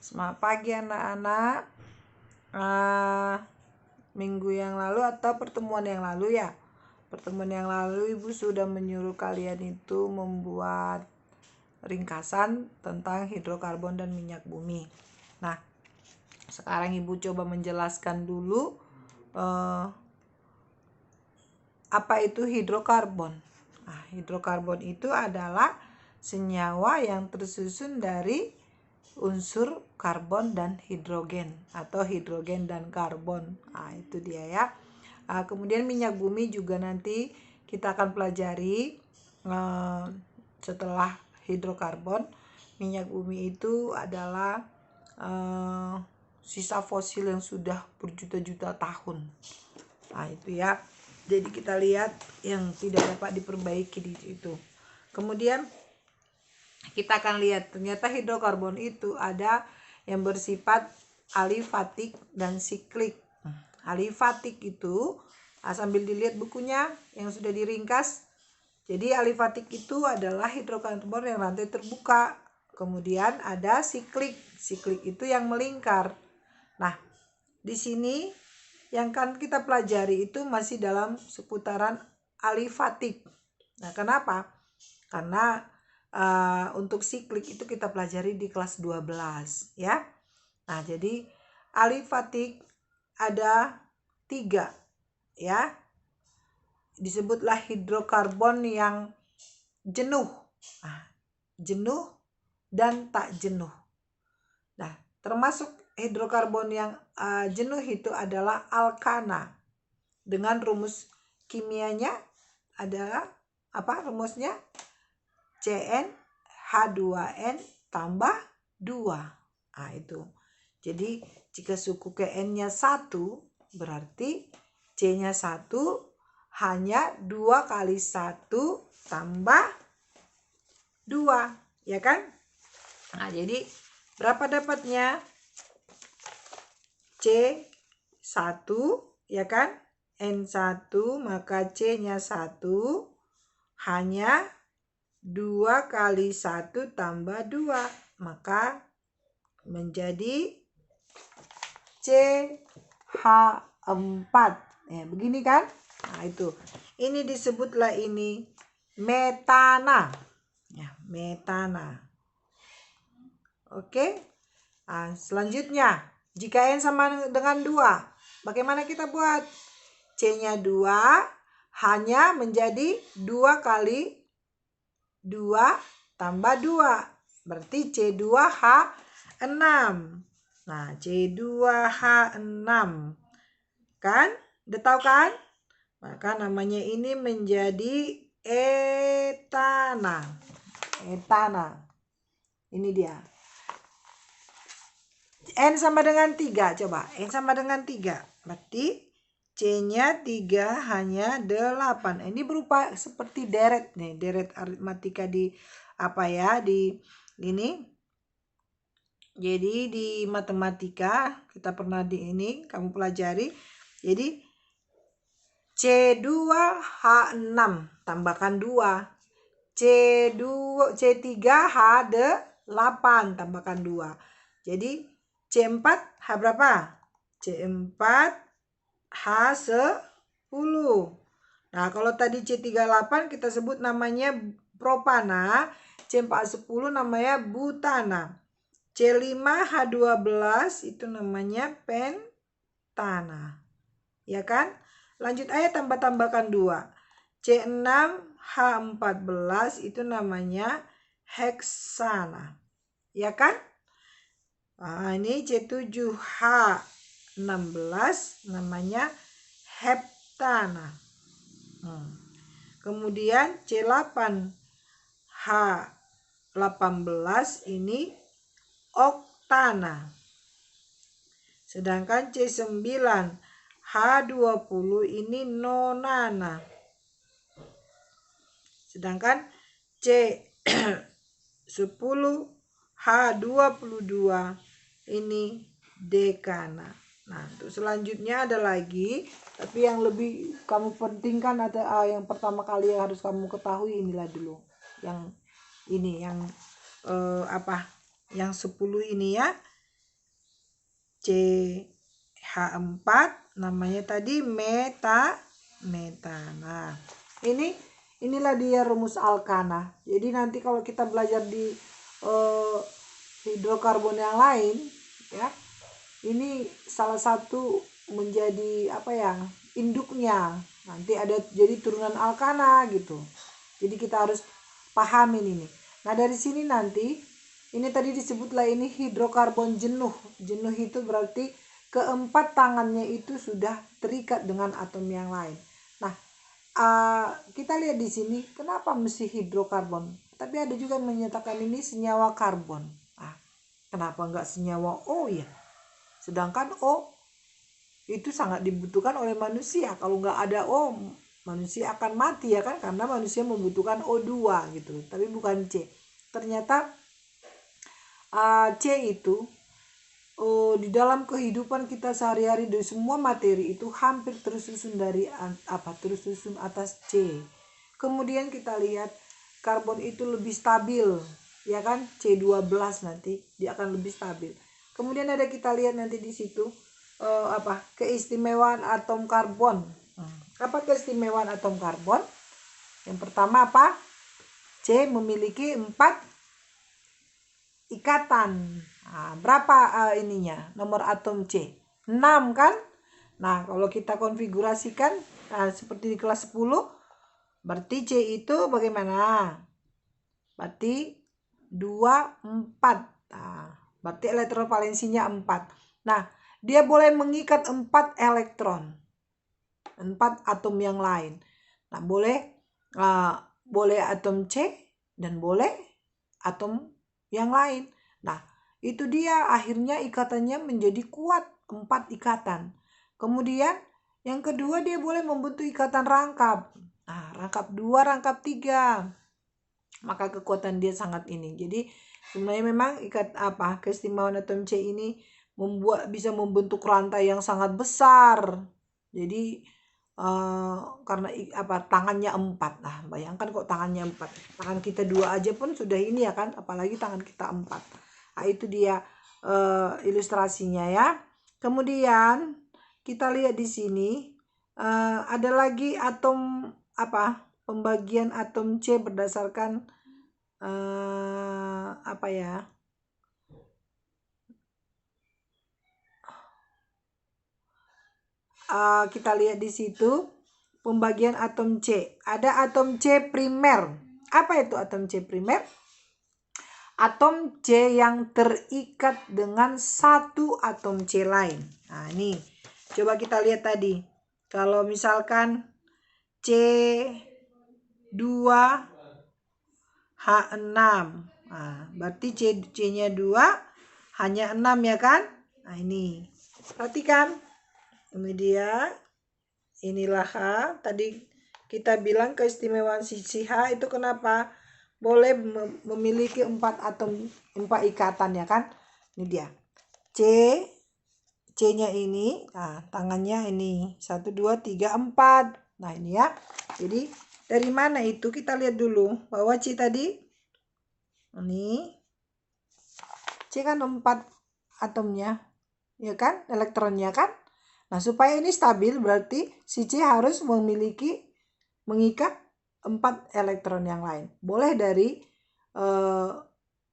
Selamat pagi anak-anak. Minggu yang lalu atau pertemuan yang lalu ya. Pertemuan yang lalu Ibu sudah menyuruh kalian itu membuat ringkasan tentang hidrokarbon dan minyak bumi. Nah, sekarang Ibu coba menjelaskan dulu apa itu hidrokarbon. Nah, hidrokarbon itu adalah senyawa yang tersusun dari unsur karbon dan hidrogen atau hidrogen dan karbon. Nah, itu dia ya. Kemudian minyak bumi juga nanti kita akan pelajari setelah hidrokarbon. Minyak bumi itu adalah sisa fosil yang sudah berjuta-juta tahun. Nah, itu ya. Jadi kita lihat yang tidak dapat diperbaiki di situ. Kemudian kita akan lihat ternyata hidrokarbon itu ada yang bersifat alifatik dan siklik. Alifatik itu sambil dilihat bukunya yang sudah diringkas. Jadi alifatik itu adalah hidrokarbon yang rantai terbuka. Kemudian ada siklik. Siklik itu yang melingkar. Nah, di sini yang kan kita pelajari itu masih dalam seputaran alifatik. Nah, kenapa? Karena untuk siklik itu kita pelajari di kelas 12 ya. Nah, jadi alifatik ada 3 ya. Disebutlah hidrokarbon yang jenuh. Nah, jenuh dan tak jenuh. Nah, termasuk hidrokarbon yang jenuh itu adalah alkana. Dengan rumus kimianya adalah apa rumusnya? CnH2n tambah 2. Nah, itu. Jadi jika suku N-nya 1 berarti C-nya 1 hanya 2 kali 1 tambah 2, ya kan? Nah, jadi berapa dapatnya? C1, ya kan? N1 maka C-nya 1 hanya 2 kali 1 tambah 2. Maka menjadi CH4. Ya, begini kan? Nah, itu. Ini disebutlah ini metana. Ya, metana. Oke. Nah, selanjutnya, jika N sama dengan 2, bagaimana kita buat? C-nya 2 hanya menjadi 2 kali 2 tambah 2. Berarti C2H6. Nah, C2H6. Kan? Udah tahu kan? Maka namanya ini menjadi etana. Etana. Ini dia. N sama dengan 3. Coba. N sama dengan 3. Berarti C-nya 3 hanya 8. Ini berupa seperti deret nih, deret aritmatika di apa ya, di ini. Jadi di matematika kita pernah di ini kamu pelajari. Jadi C2H6 tambahkan 2. C3H8 tambahkan 2. Jadi C4H berapa? C4H10. Nah, kalau tadi C38 kita sebut namanya propana, C4H10 namanya butana. C5H12 itu namanya pentana. Ya kan? Lanjut aja tambahkan 2. C6H14 itu namanya heksana. Ya kan? Nah, ini C7H16 namanya heptana. Kemudian C8H18 ini oktana. Sedangkan C9H20 ini nonana. Sedangkan C10H22 ini dekana. Nah, untuk selanjutnya ada lagi, tapi yang lebih kamu pentingkan ada yang pertama kali yang harus kamu ketahui inilah dulu. Yang ini yang Yang 10 ini ya. CH4 namanya tadi meta. Nah, inilah dia rumus alkana. Jadi nanti kalau kita belajar di hidrokarbon yang lain ya, ini salah satu menjadi induknya. Nanti ada jadi turunan alkana gitu. Jadi kita harus pahamin ini. Nah, dari sini nanti ini tadi disebutlah ini hidrokarbon jenuh. Jenuh itu berarti keempat tangannya itu sudah terikat dengan atom yang lain. Nah, kita lihat di sini kenapa mesti hidrokarbon. Tapi ada juga yang menyatakan ini senyawa karbon. Kenapa enggak senyawa O ya? Sedangkan O itu sangat dibutuhkan oleh manusia. Kalau enggak ada O, manusia akan mati ya kan, karena manusia membutuhkan O2 gitu. Tapi bukan C. Ternyata C itu di dalam kehidupan kita sehari-hari dari semua materi itu hampir tersusun dari tersusun atas C. Kemudian kita lihat karbon itu lebih stabil ya kan, C12 nanti dia akan lebih stabil. Kemudian ada kita lihat nanti di situ keistimewaan atom karbon. Apa keistimewaan atom karbon? Yang pertama apa? C memiliki 4 ikatan. Berapa nomor atom C? 6 kan? Nah, kalau kita konfigurasikan seperti di kelas 10, berarti C itu bagaimana? Berarti 2, 4. Berarti elektron valensinya 4. Nah, dia boleh mengikat 4 elektron. 4 atom yang lain. Nah, boleh atom C dan boleh atom yang lain. Nah, itu dia akhirnya ikatannya menjadi kuat, 4 ikatan. Kemudian yang kedua dia boleh membentuk ikatan rangkap. Nah, rangkap 2, rangkap 3. Maka kekuatan dia sangat ini. Jadi sebenarnya memang keistimewaan atom C ini bisa membentuk rantai yang sangat besar. Jadi karena tangannya 4. Nah, bayangkan kok tangannya 4. Tangan kita 2 aja pun sudah ini ya kan, apalagi tangan kita 4. Nah, itu dia ilustrasinya ya. Kemudian kita lihat di sini ada lagi atom pembagian atom C berdasarkan kita lihat di situ pembagian atom C. Ada atom C primer. Apa itu atom C primer? Atom C yang terikat dengan satu atom C lain. Nah, ini coba kita lihat tadi. Kalau misalkan C2H6. Nah, berarti C-nya 2 hanya 6 ya kan? Nah, ini. Perhatikan. Ini dia. Inilah H. Tadi kita bilang keistimewaan si H itu kenapa? Boleh memiliki 4 atom, 4 ikatan ya kan? Ini dia. C-nya ini, tangannya ini 1, 2, 3, 4. Nah, ini ya. Jadi dari mana itu kita lihat dulu bahwa C tadi ini C kan 4 atomnya ya kan, elektronnya kan. Nah, supaya ini stabil berarti si C harus mengikat 4 elektron yang lain. Boleh dari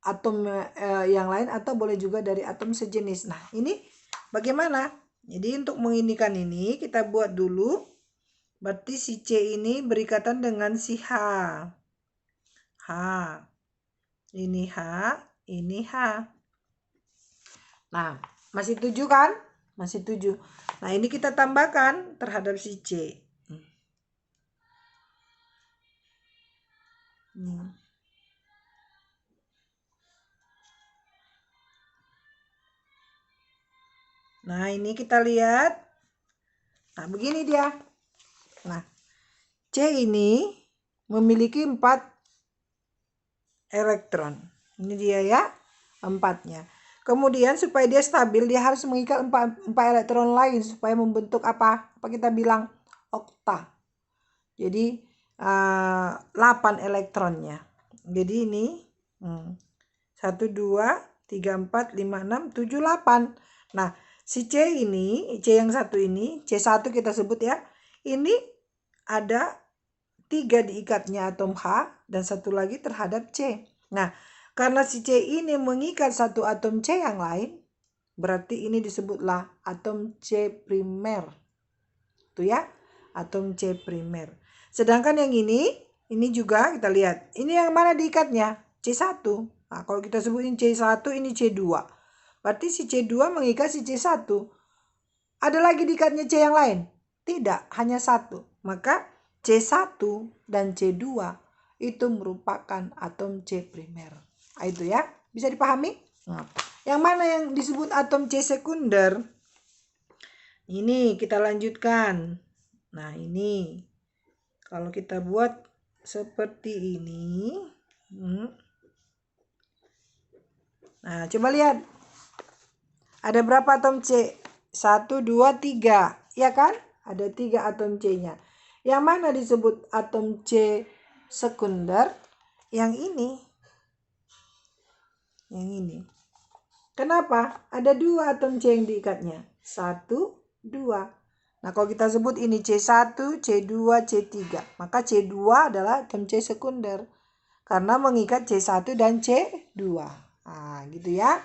atom yang lain atau boleh juga dari atom sejenis. Nah, ini bagaimana? Jadi untuk menginikan ini kita buat dulu. Berarti si C ini berikatan dengan si H. Ini H, ini H. Nah, masih 7 kan? Masih 7. Nah, ini kita tambahkan terhadap si C. Nah, ini kita lihat. Nah, begini dia. Nah, C ini memiliki 4 elektron. Ini dia ya, 4-nya. Kemudian supaya dia stabil, dia harus mengikat 4 elektron lain supaya membentuk apa? Apa kita bilang? Okta. Jadi 8 elektronnya. Jadi ini 1, 2, 3, 4, 5, 6, 7, 8. Nah, Si C ini, C yang satu ini, C1 kita sebut ya. Ini ada 3 diikatnya atom H dan satu lagi terhadap C. Nah, karena si C ini mengikat satu atom C yang lain, berarti ini disebutlah atom C primer. Tuh ya, atom C primer. Sedangkan yang ini juga kita lihat. Ini yang mana diikatnya? C1. Nah, kalau kita sebutin C1, ini C2. Berarti si C2 mengikat si C1. Ada lagi diikatnya C yang lain? Tidak, hanya satu. Maka C1 dan C2 itu merupakan atom C primer. Nah, itu ya, bisa dipahami? Nah, yang mana yang disebut atom C sekunder? Ini kita lanjutkan. Nah, ini kalau kita buat seperti ini. Nah, coba lihat. Ada berapa atom C? 1, 2, 3. Ya kan? Ada 3 atom C-nya. Yang mana disebut atom C sekunder? Yang ini. Yang ini. Kenapa? Ada 2 atom C yang diikatnya. 1, 2. Nah, kalau kita sebut ini C1, C2, C3. Maka C2 adalah atom C sekunder. Karena mengikat C1 dan C2. Nah, gitu ya.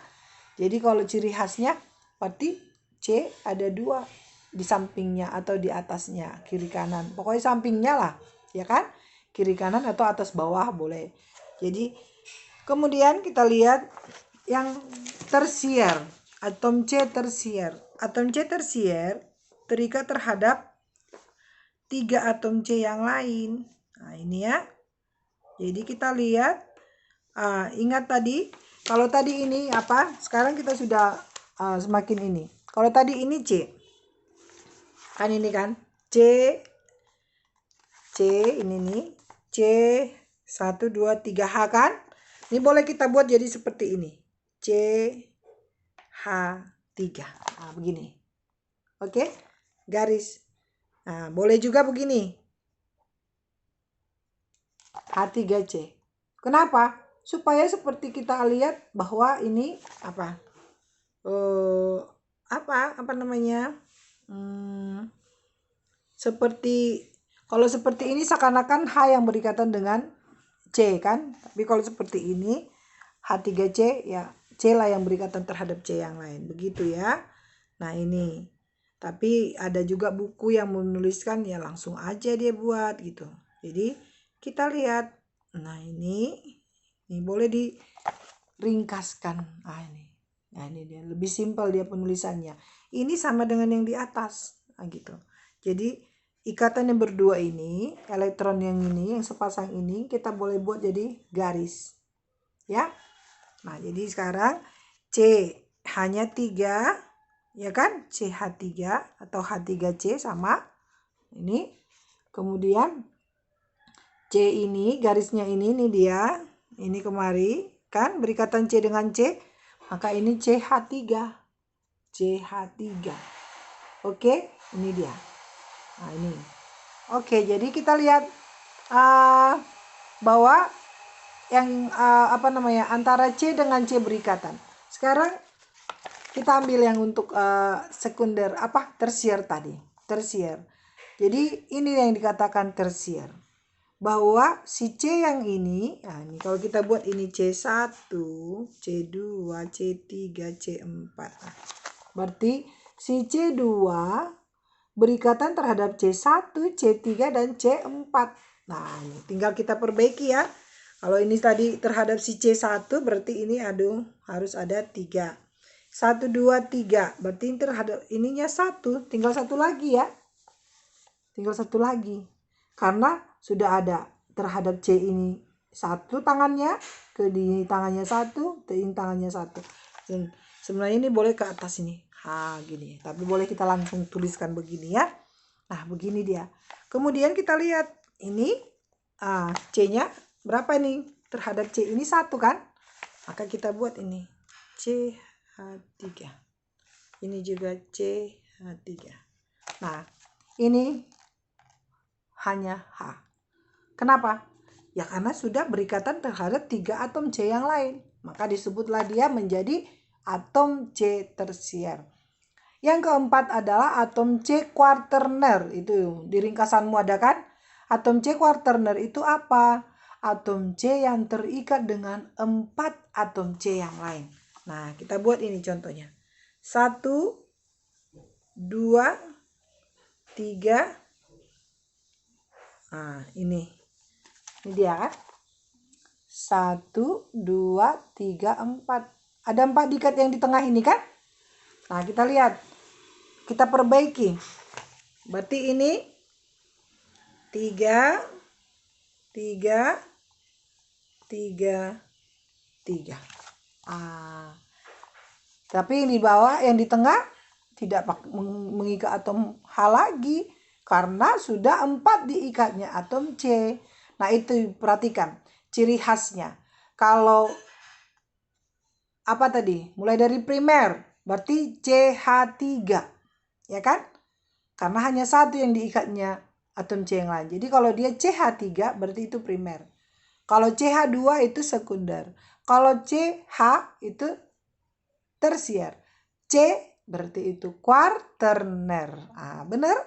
Jadi kalau ciri khasnya berarti C ada 2 di sampingnya atau di atasnya, kiri kanan. Pokoknya sampingnya lah, ya kan? Kiri kanan atau atas bawah boleh. Jadi kemudian kita lihat yang tersier, atom C tersier. Atom C tersier terikat terhadap 3 atom C yang lain. Nah, ini ya. Jadi kita lihat, ingat tadi, kalau tadi ini apa? Sekarang kita sudah semakin ini. Kalau tadi ini C, kan ini kan C ini nih C 1, 2, 3 H kan? Ini boleh kita buat jadi seperti ini. C H 3. Nah, begini. Oke? Garis. Nah, boleh juga begini. H3C. Kenapa? Supaya seperti kita lihat bahwa ini apa? Apa namanya? Seperti kalau seperti ini seakan-akan H yang berikatan dengan C kan? Tapi kalau seperti ini H3C ya C lah yang berikatan terhadap C yang lain. Begitu ya. Nah, ini. Tapi ada juga buku yang menuliskan ya langsung aja dia buat gitu. Jadi kita lihat. Nah, ini boleh diringkaskan. Ini. Nah, ini dia lebih simpel dia penulisannya. Ini sama dengan yang di atas. Nah, gitu. Jadi ikatan yang berdua ini, elektron yang ini, yang sepasang ini kita boleh buat jadi garis. Ya. Nah, jadi sekarang C hanya 3, ya kan? CH3 atau H3C sama ini. Kemudian C ini, garisnya ini dia. Ini kemari, kan? Berikatan C dengan C. Maka ini CH3. CH3. Oke, ini dia. Nah, ini. Oke, jadi kita lihat bahwa yang antara C dengan C berikatan. Sekarang kita ambil yang untuk sekunder tersier tadi. Tersier. Jadi ini yang dikatakan tersier. Bahwa si C yang ini, nah ini kalau kita buat ini C1, C2, C3, C4. Nah, berarti si C2 berikatan terhadap C1, C3, dan C4. Nah, ini tinggal kita perbaiki ya. Kalau ini tadi terhadap si C1 berarti ini harus ada 3. 1, 2, 3. Berarti ini terhadap ininya 1. Tinggal 1 lagi ya. Tinggal 1 lagi. Karena sudah ada terhadap C ini 1 tangannya, ke di tangannya 1, ke ini tangannya 1. Dan sebenarnya ini boleh ke atas ini. Gini. Tapi boleh kita langsung tuliskan begini ya. Nah, begini dia. Kemudian kita lihat ini C-nya berapa nih? Terhadap C ini 1 kan? Maka kita buat ini CH3. Ini juga CH3. Nah, ini hanya H. Kenapa? Ya karena sudah berikatan terhadap 3 atom C yang lain. Maka disebutlah dia menjadi atom C tersier. Yang keempat adalah atom C quaterner. Itu di ringkasanmu ada kan? Atom C quaterner itu apa? Atom C yang terikat dengan 4 atom C yang lain. Nah, kita buat ini contohnya. 1, 2, 3. Nah, ini dia kan? 1, 2, 3, 4. Ada 4 diikat yang di tengah ini kan? Nah, kita lihat. Kita perbaiki. Berarti ini 3, 3, 3, 3. Tapi yang di bawah, yang di tengah tidak mengikat atom H lagi. Karena sudah 4 diikatnya atom C. Nah, itu perhatikan ciri khasnya. Kalau apa tadi? Mulai dari primer, berarti CH3. Ya kan? Karena hanya satu yang diikatnya atom C yang lain. Jadi kalau dia CH3 berarti itu primer. Kalau CH2 itu sekunder. Kalau CH itu tersier. C berarti itu quaterner. Benar?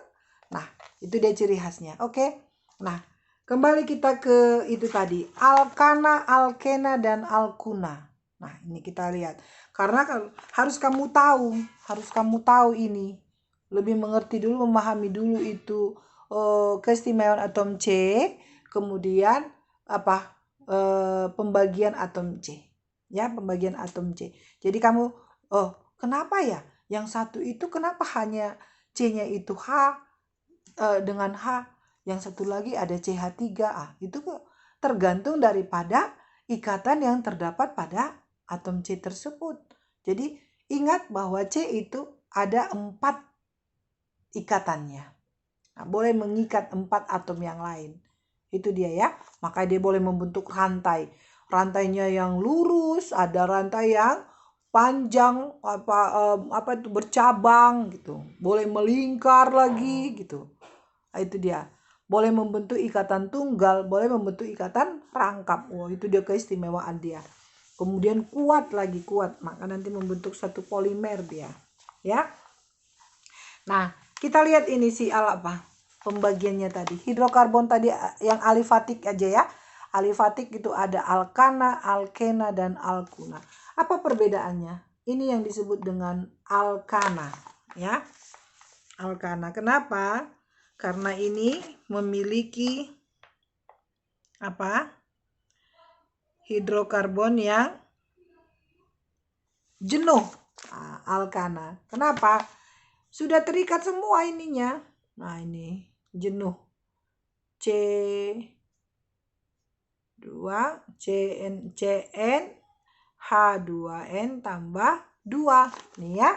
Nah, itu dia ciri khasnya. Oke. Nah, kembali kita ke itu tadi. Alkana, alkena, dan alkuna. Nah, ini kita lihat. Karena harus kamu tahu ini. Lebih mengerti dulu, memahami dulu itu keistimewaan atom C, kemudian pembagian atom C. Ya, pembagian atom C. Jadi kamu, kenapa ya? Yang satu itu kenapa hanya C-nya itu H dengan H, yang satu lagi ada CH3. Itu tergantung daripada ikatan yang terdapat pada atom C tersebut. Jadi ingat bahwa C itu ada 4 ikatannya. Nah, boleh mengikat 4 atom yang lain. Itu dia ya. Maka dia boleh membentuk rantai. Rantainya yang lurus, ada rantai yang panjang, itu bercabang gitu. Boleh melingkar lagi gitu. Nah, itu dia. Boleh membentuk ikatan tunggal, boleh membentuk ikatan rangkap. Itu dia keistimewaan dia. Kemudian kuat, maka nanti membentuk satu polimer dia. Ya. Nah, kita lihat ini pembagiannya tadi. Hidrokarbon tadi yang alifatik aja ya. Alifatik itu ada alkana, alkena, dan alkuna. Apa perbedaannya? Ini yang disebut dengan alkana, ya. Alkana. Kenapa? Karena ini memiliki hidrokarbon yang jenuh. Alkana. Kenapa? Sudah terikat semua ininya. Nah, ini jenuh. CN H2N tambah 2. Nih ya.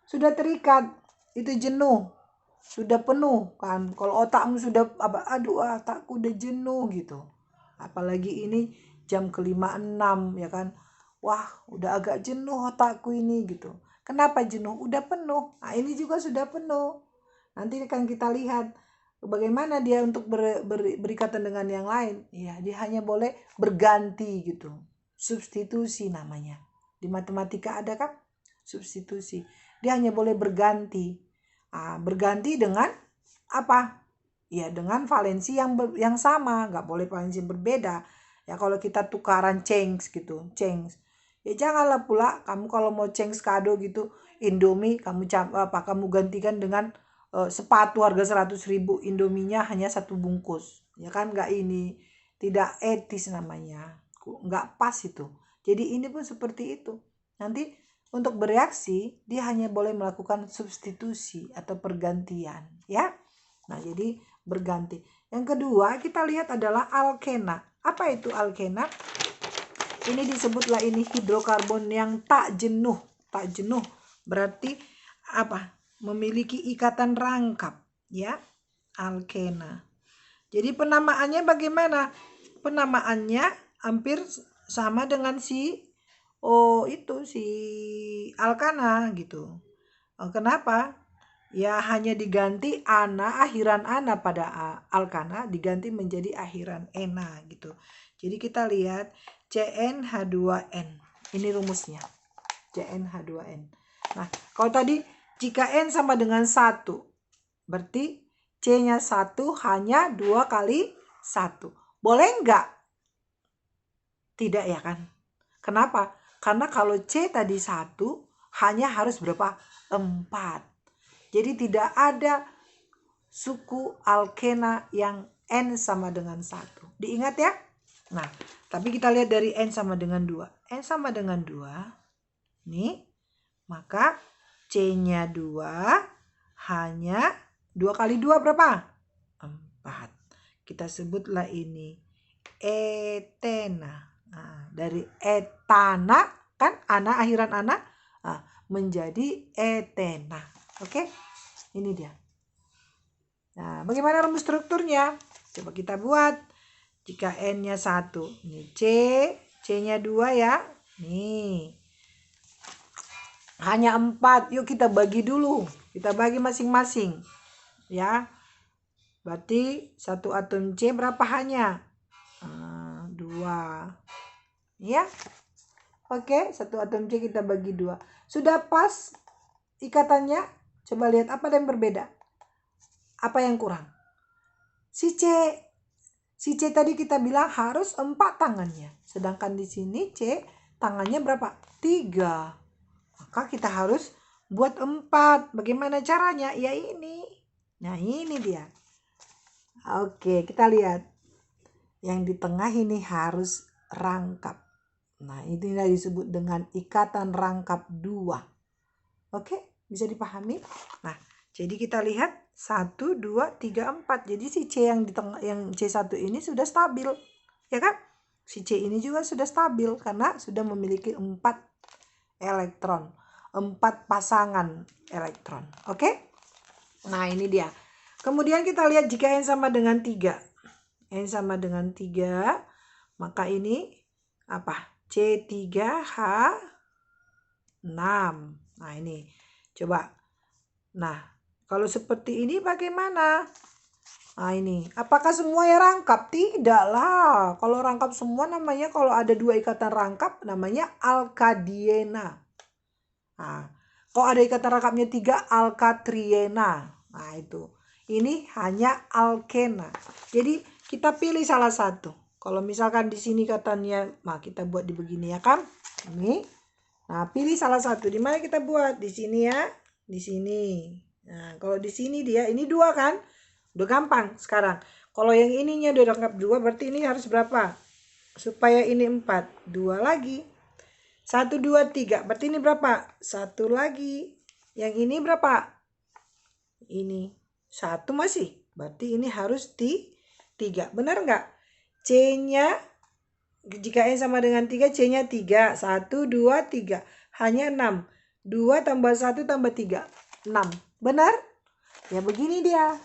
Sudah terikat. Itu jenuh. Sudah penuh kan. Kalau otakmu sudah otakku udah jenuh gitu. Apalagi ini jam ke-5-6 ya kan. Wah, udah agak jenuh otakku ini gitu. Kenapa jenuh? Udah penuh. Nah, ini juga sudah penuh. Nanti akan kita lihat bagaimana dia untuk berikatan dengan yang lain. Ya, dia hanya boleh berganti gitu. Substitusi namanya. Di matematika ada kan? Substitusi. Dia hanya boleh berganti. Berganti dengan apa? Ya, dengan valensi yang sama. Nggak boleh valensi yang berbeda. Ya, kalau kita tukaran change gitu. Change. Ya, janganlah pula kamu kalau mau change kado gitu. Indomie kamu gantikan dengan sepatu harga 100.000, Indominya hanya 1 bungkus. Ya kan, nggak ini. Tidak etis namanya. Nggak pas itu. Jadi ini pun seperti itu. Nanti untuk bereaksi dia hanya boleh melakukan substitusi atau pergantian, ya. Nah, jadi berganti. Yang kedua kita lihat adalah alkena. Apa itu alkena? Ini disebutlah ini hidrokarbon yang tak jenuh. Tak jenuh berarti memiliki ikatan rangkap, ya. Alkena. Jadi penamaannya bagaimana? Penamaannya hampir sama dengan si alkana gitu. Kenapa? Ya, hanya diganti akhiran ana pada alkana diganti menjadi akhiran ena gitu. Jadi kita lihat CnH2n. Ini rumusnya. CnH2n. Nah, kalau tadi jika N sama dengan 1, berarti C-nya 1 hanya 2 kali 1. Boleh enggak? Tidak ya kan? Kenapa? Karena kalau C tadi 1, hanya harus berapa? 4. Jadi tidak ada suku alkena yang N sama dengan 1. Diingat ya? Nah, tapi kita lihat dari N sama dengan 2. N sama dengan 2. Nih, maka C-nya 2 hanya 2 kali 2 berapa? 4. Kita sebutlah ini etena. Nah, dari etana kan ana akhiran ana menjadi etena. Oke? Ini dia. Nah, bagaimana rumus strukturnya? Coba kita buat. Jika N-nya 1, ini C-nya 2 ya. Nih. Hanya 4. Yuk kita bagi dulu. Kita bagi masing-masing. Ya. Berarti 1 atom C berapa hanya? 2. Ya. Oke, 1 atom C kita bagi 2. Sudah pas ikatannya? Coba lihat apa yang berbeda. Apa yang kurang? Si C tadi kita bilang harus 4 tangannya. Sedangkan di sini C tangannya berapa? 3. Maka kita harus buat 4. Bagaimana caranya? Ya ini. Nah ini dia. Oke, kita lihat. Yang di tengah ini harus rangkap. Nah inilah disebut dengan ikatan rangkap 2. Oke, bisa dipahami? Nah, jadi kita lihat 1, 2, 3, 4. Jadi si C yang di tengah, yang C1 ini sudah stabil. Ya kan? Si C ini juga sudah stabil karena sudah memiliki 4 elektron. 4 pasangan elektron. Oke? Nah, ini dia. Kemudian kita lihat jika N sama dengan 3. N sama dengan 3, maka ini apa? C3H6. Nah, ini. Coba. Nah, kalau seperti ini bagaimana? Nah, ini. Apakah semua ya rangkap? Tidak lah. Kalau rangkap semua namanya, kalau ada 2 ikatan rangkap, namanya alkadiena. Nah, kalau ada ikatan rangkapnya 3, alkatriena. Nah, itu. Ini hanya alkena. Jadi, kita pilih salah satu. Kalau misalkan di sini katanya, nah kita buat di begini ya kan? Ini. Nah, pilih salah satu. Di mana kita buat? Di sini ya. Di sini. Nah, kalau di sini dia, ini 2 kan? Udah gampang sekarang. Kalau yang ininya udah lengkap 2, berarti ini harus berapa? Supaya ini 4. 2 lagi. 1, 2, 3. Berarti ini berapa? 1 lagi. Yang ini berapa? Ini 1 masih. Berarti ini harus 3. Benar nggak? C-nya, jika N sama dengan 3, C-nya 3. 1, 2, 3. Hanya 6. 2 tambah 1 tambah 3. 6. Benar? Ya begini dia.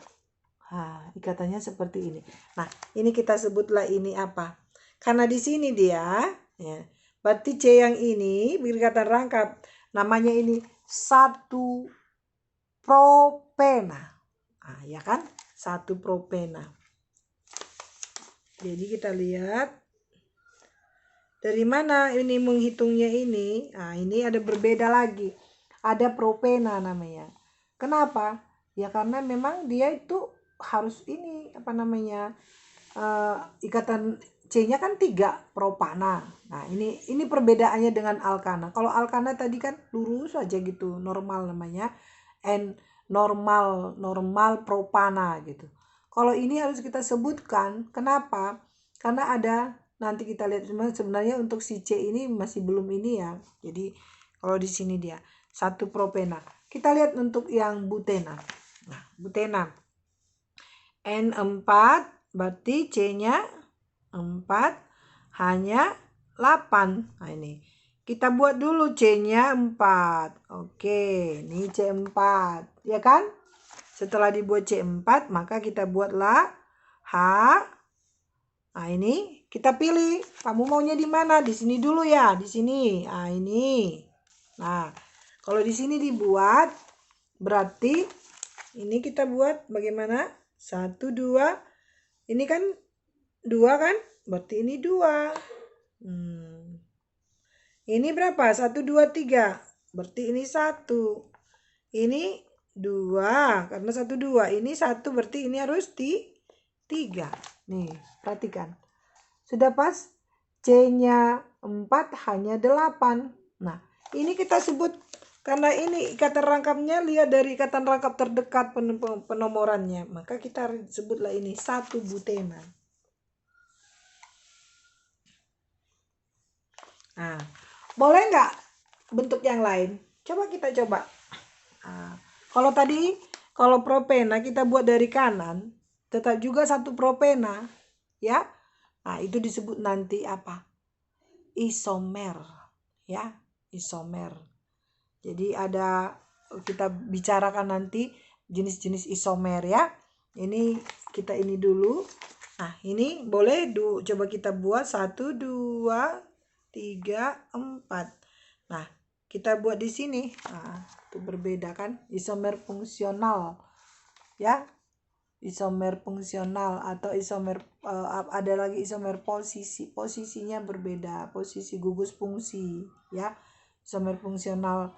Nah, ikatannya seperti ini. Nah, ini kita sebutlah ini apa? Karena di sini dia, ya, berarti C yang ini berikatan rangkap. Namanya ini 1 propena. Nah, ya kan? 1 propena. Jadi kita lihat dari mana ini menghitungnya ini. Nah, ini ada berbeda lagi. Ada propena namanya. Kenapa? Ya karena memang dia itu harus ini apa namanya? Ikatan C-nya kan 3 propana. Nah, ini perbedaannya dengan alkana. Kalau alkana tadi kan lurus aja gitu, normal namanya. N normal propana gitu. Kalau ini harus kita sebutkan. Kenapa? Karena ada, nanti kita lihat sebenarnya untuk si C ini masih belum ini ya. Jadi kalau di sini dia 1 propena. Kita lihat untuk yang butena. Nah, butena N4 berarti C-nya 4 hanya 8. Nah, ini kita buat dulu C-nya 4. Oke, ini C4 ya kan? Setelah dibuat C4, maka kita buatlah H. Nah, ini kita pilih. Kamu maunya di mana? Di sini dulu ya, di sini. Nah, ini. Nah, kalau di sini dibuat, berarti ini kita buat bagaimana? 1, 2. Ini kan 2 kan? Berarti ini 2. Ini berapa? 1, 2, 3. Berarti ini 1. Ini 2 karena 1 2. Ini 1 berarti ini harus 3. Nih, perhatikan. Sudah pas? C-nya 4 hanya 8. Nah, ini kita sebut karena ini ikatan rangkapnya lihat dari ikatan rangkap terdekat penomorannya. Maka kita sebutlah ini 1 butena. Nah, boleh nggak bentuk yang lain? Coba kita coba. Nah, kalau propena kita buat dari kanan, tetap juga 1 propena, ya. Nah, itu disebut nanti apa? Isomer, ya, isomer. Jadi kita bicarakan nanti jenis-jenis isomer, ya. Ini kita ini dulu. Nah, ini boleh coba kita buat 1 2 3 4. Nah, kita buat di sini. Nah, itu berbeda kan? Isomer fungsional, ya. Isomer fungsional atau isomer ada lagi isomer posisinya berbeda, posisi gugus fungsi, ya. Isomer fungsional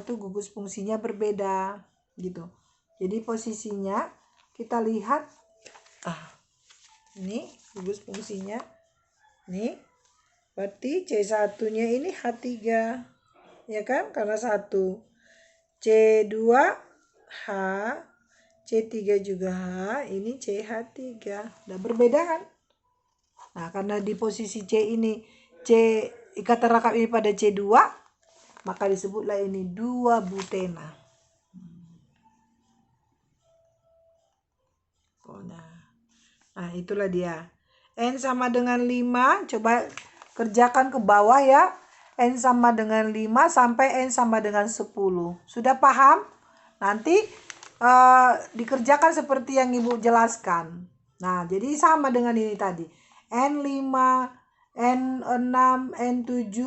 itu gugus fungsinya berbeda gitu. Jadi posisinya kita lihat ini gugus fungsinya nih, berarti C1 nya ini H3, ya kan, karena 1. C2 H, C3 juga H, ini CH3. Udah berbeda kan? Nah, karena di posisi C ini, ikatan rangkap ini pada C2, maka disebutlah ini 2 butena. Nah, itulah dia. N sama dengan 5, coba kerjakan ke bawah ya. N sama dengan 5 sampai N sama dengan 10. Sudah paham? Nanti dikerjakan seperti yang Ibu jelaskan. Nah, jadi sama dengan ini tadi. N5, N6, N7.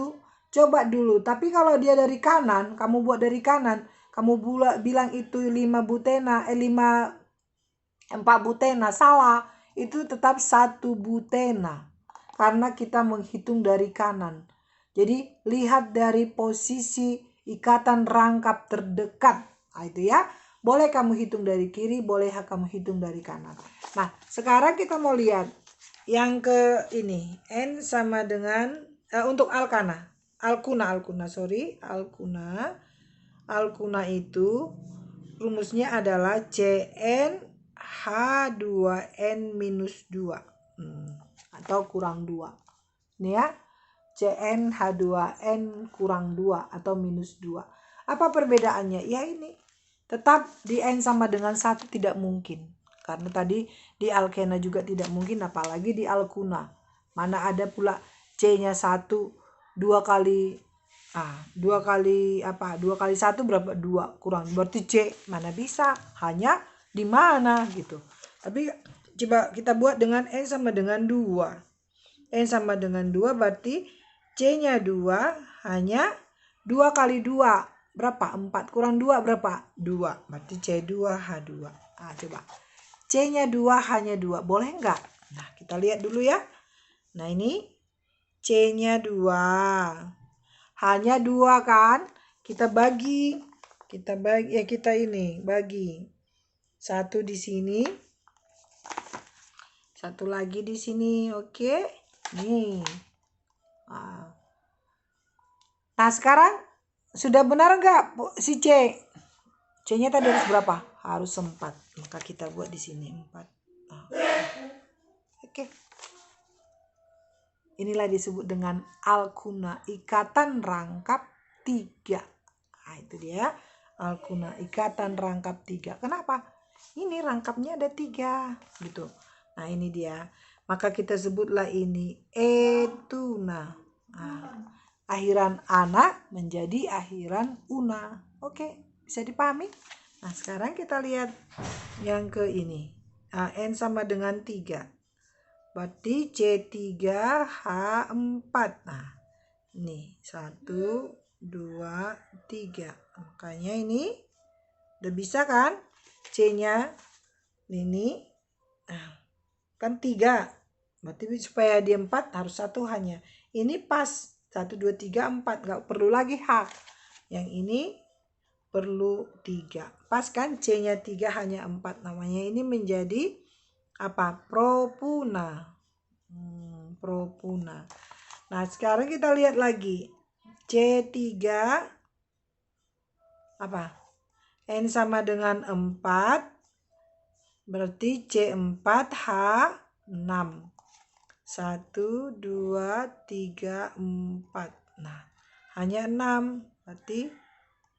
Coba dulu. Tapi kalau dia dari kanan, kamu buat dari kanan, kamu bilang itu 5 butena, 4 butena, salah. Itu tetap 1 butena. Karena kita menghitung dari kanan. Jadi lihat dari posisi ikatan rangkap terdekat. Nah, itu ya. Boleh kamu hitung dari kiri, boleh kamu hitung dari kanan. Nah, sekarang kita mau lihat yang ke ini. N sama dengan untuk alkuna. Alkuna itu rumusnya adalah Cn H2n-2 atau kurang 2. Ini ya, Cn H2n kurang 2 atau minus 2. Apa perbedaannya? Ya ini, tetap di N sama dengan 1 tidak mungkin. Karena tadi di alkena juga tidak mungkin, apalagi di alkuna. Mana ada pula C-nya 1, 2 kali 1 berapa? 2 kurang, berarti C mana bisa, hanya di mana gitu. Tapi coba kita buat dengan N sama dengan 2. N sama dengan 2 berarti C-nya 2 hanya 2 kali 2 berapa? 4 kurang 2 berapa? 2, berarti C2H2. Nah, coba C-nya 2 hanya 2, boleh enggak? Nah, kita lihat dulu ya. Nah, ini C-nya 2 hanya 2 kan? Kita bagi satu di sini, satu lagi di sini, oke? Nih. Nah, sekarang sudah benar enggak si C? C-nya tadi harus berapa? Harus 4. Maka kita buat di sini 4. Oke. Inilah disebut dengan alkuna, ikatan rangkap 3. Nah, itu dia. Alkuna, ikatan rangkap 3. Kenapa? Ini rangkapnya ada 3 gitu. Nah, ini dia. Maka kita sebutlah ini etuna. Nah, akhiran ana menjadi akhiran una. Oke, bisa dipahami? Nah, sekarang kita lihat yang ke ini. N sama dengan 3. Berarti C3H4. Nah, ini 1, 2, 3. Makanya ini udah bisa kan? C-nya ini kan 3. Berarti supaya dia 4 harus 1 hanya. Ini pas 1, 2, 3, 4. Gak perlu lagi H. Yang ini perlu 3. Pas kan, C-nya 3 hanya 4. Namanya ini menjadi apa? Propuna. Propuna. Nah, sekarang kita lihat lagi. C3 apa? N sama dengan 4. Berarti C4H6. 1, 2, 3, 4. Nah, hanya 6. Berarti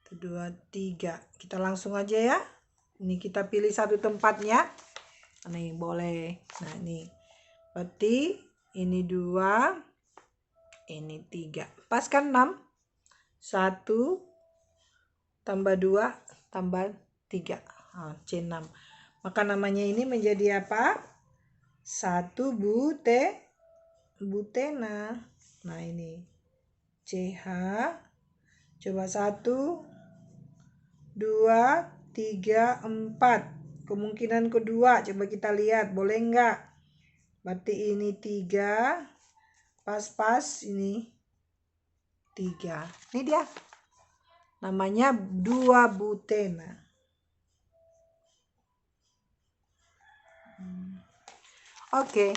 2, 3. Kita langsung aja ya. Ini kita pilih satu tempatnya. Nih, boleh. Nah, ini. Berarti ini 2, ini 3. Pas kan 6? 1 tambah 2 tambah 3. C6. Maka namanya ini menjadi apa? 1 butena. Nah, ini CH. Coba 1, 2, 3, 4. Kemungkinan kedua coba kita lihat, boleh enggak? Berarti ini 3. Pas-pas ini 3. Ini dia. Namanya 2 butena. Oke.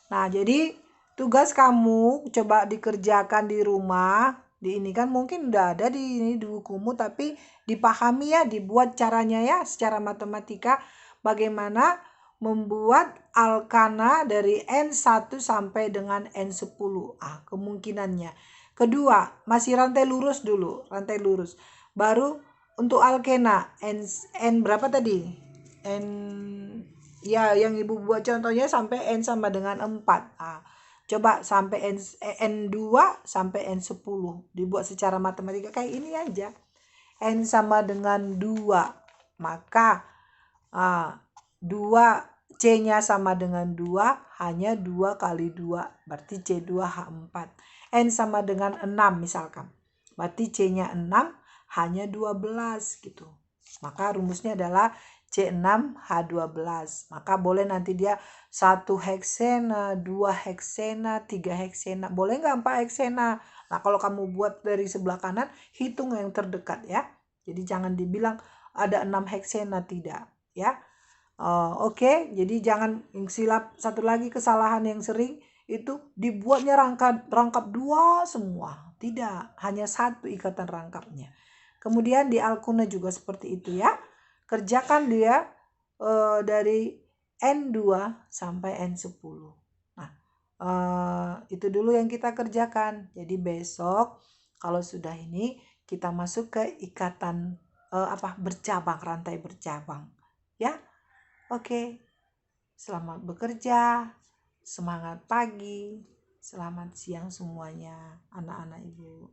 Nah, jadi tugas kamu coba dikerjakan di rumah. Di ini kan mungkin udah ada di bukumu, tapi dipahami ya, dibuat caranya ya secara matematika bagaimana membuat alkana dari N1 sampai dengan N10. Kemungkinannya. Kedua, masih rantai lurus dulu, rantai lurus. Baru untuk alkena N berapa tadi? Ya, yang ibu buat contohnya sampai N sama dengan 4. Coba sampai N2 sampai N10. Dibuat secara matematika kayak ini aja. N sama dengan 2. Maka 2 C-nya sama dengan 2. Hanya 2 kali 2. Berarti C2H4. N sama dengan 6 misalkan. Berarti C-nya 6. Hanya 12 gitu. Maka rumusnya adalah C6H12. Maka boleh nanti dia 1 heksena, 2 heksena, 3 heksena. Boleh nggak 4 heksena? Nah, kalau kamu buat dari sebelah kanan, hitung yang terdekat ya. Jadi jangan dibilang ada 6 heksena, tidak ya. Oke, jadi jangan silap. Satu lagi kesalahan yang sering itu dibuatnya rangkap 2 semua. Tidak, hanya 1 ikatan rangkapnya. Kemudian di alkuna juga seperti itu ya. Kerjakan dia dari N2 sampai N10. Nah, itu dulu yang kita kerjakan. Jadi besok kalau sudah ini kita masuk ke ikatan bercabang, rantai bercabang. Ya. Oke. Selamat bekerja. Semangat pagi. Selamat siang semuanya, anak-anak ibu.